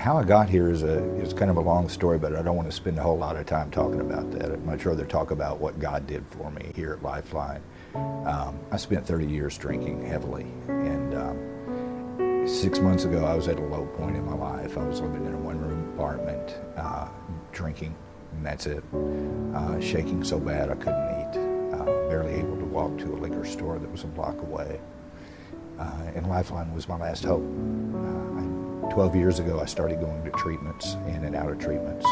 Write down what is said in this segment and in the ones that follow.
How I got here is kind of a long story, but I don't want to spend a whole lot of time talking about that. I'd much rather talk about what God did for me here at Lifeline. I spent 30 years drinking heavily, and 6 months ago I was at a low point in my life. I was living in a one-room apartment, drinking, and that's it. Shaking so bad I couldn't eat, barely able to walk to a liquor store that was a block away. And Lifeline was my last hope. 12 years ago, I started going to treatments, in and out of treatments,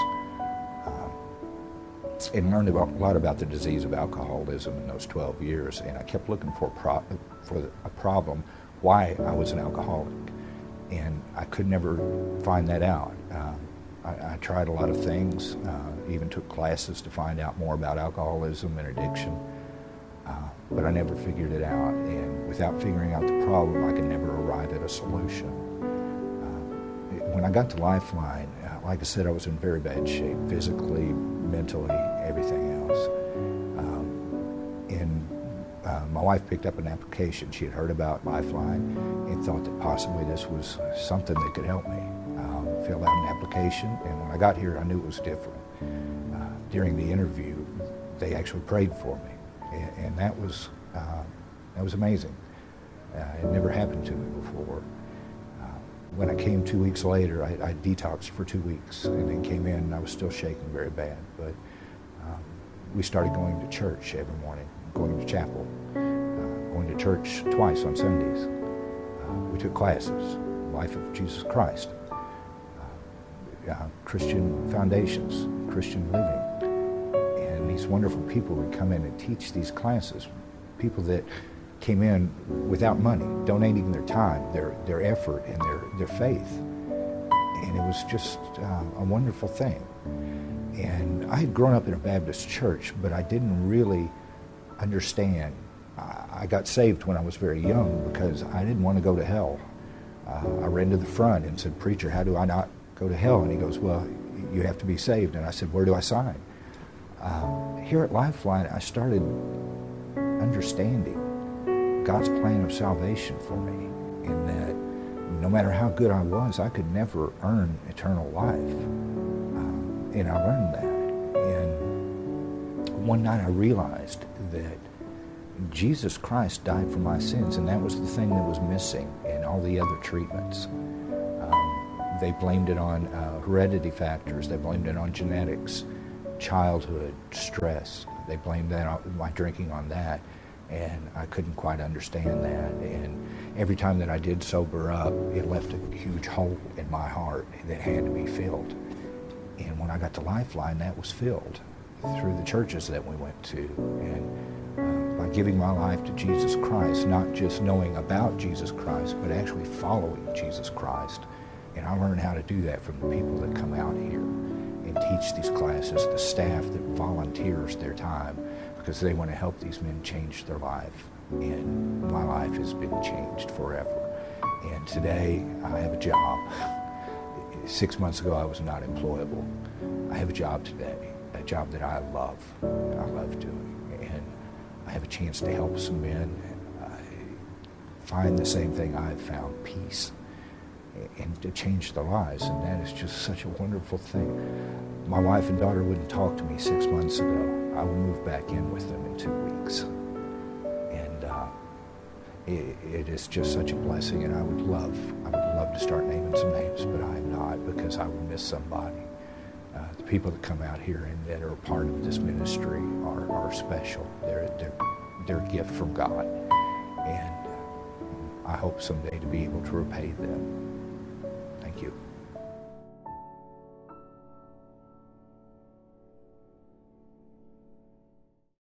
and learned a lot about the disease of alcoholism in those 12 years. And I kept looking for a problem, why I was an alcoholic, and I could never find that out. I tried a lot of things, even took classes to find out more about alcoholism and addiction, but I never figured it out. And without figuring out the problem, I could never arrive at a solution. When I got to Lifeline, like I said, I was in very bad shape, physically, mentally, everything else. My wife picked up an application. She had heard about Lifeline and thought that possibly this was something that could help me. Filled out an application, and when I got here, I knew it was different. During the interview, they actually prayed for me, and that was amazing. It never happened to me before. When I came 2 weeks later, I detoxed for 2 weeks and then came in, and I was still shaking very bad. But we started going to church every morning, going to chapel, going to church twice on Sundays. We took classes, Life of Jesus Christ, Christian foundations, Christian living. And these wonderful people would come in and teach these classes, people that came in without money, donating their time, their effort, and their faith. And it was just a wonderful thing. And I had grown up in a Baptist church, but I didn't really understand. I got saved when I was very young because I didn't want to go to hell. I ran to the front and said, "Preacher, how do I not go to hell?" And he goes, "Well, you have to be saved." And I said, "Where do I sign?" Here at Lifeline, I started understanding God's plan of salvation for me, in that no matter how good I was, I could never earn eternal life. And I learned that. And one night I realized that Jesus Christ died for my sins, and that was the thing that was missing in all the other treatments. They blamed it on heredity factors. They blamed it on genetics, childhood, stress. They blamed my drinking on that. And I couldn't quite understand that. And every time that I did sober up, it left a huge hole in my heart that had to be filled. And when I got to Lifeline, that was filled through the churches that we went to. And by giving my life to Jesus Christ, not just knowing about Jesus Christ, but actually following Jesus Christ. And I learned how to do that from the people that come out here and teach these classes, the staff that volunteers their time, because they want to help these men change their life. And my life has been changed forever. And today I have a job. 6 months ago I was not employable. I have a job today, a job that I love doing. And I have a chance to help some men find the same thing I've found, peace, and to change their lives. And that is just such a wonderful thing. My wife and daughter wouldn't talk to me 6 months ago. I will move back in with them in 2 weeks. And it is just such a blessing, and I would love to start naming some names, but I'm not, because I would miss somebody. The people that come out here and that are a part of this ministry are special. They're a gift from God. And I hope someday to be able to repay them. Thank you.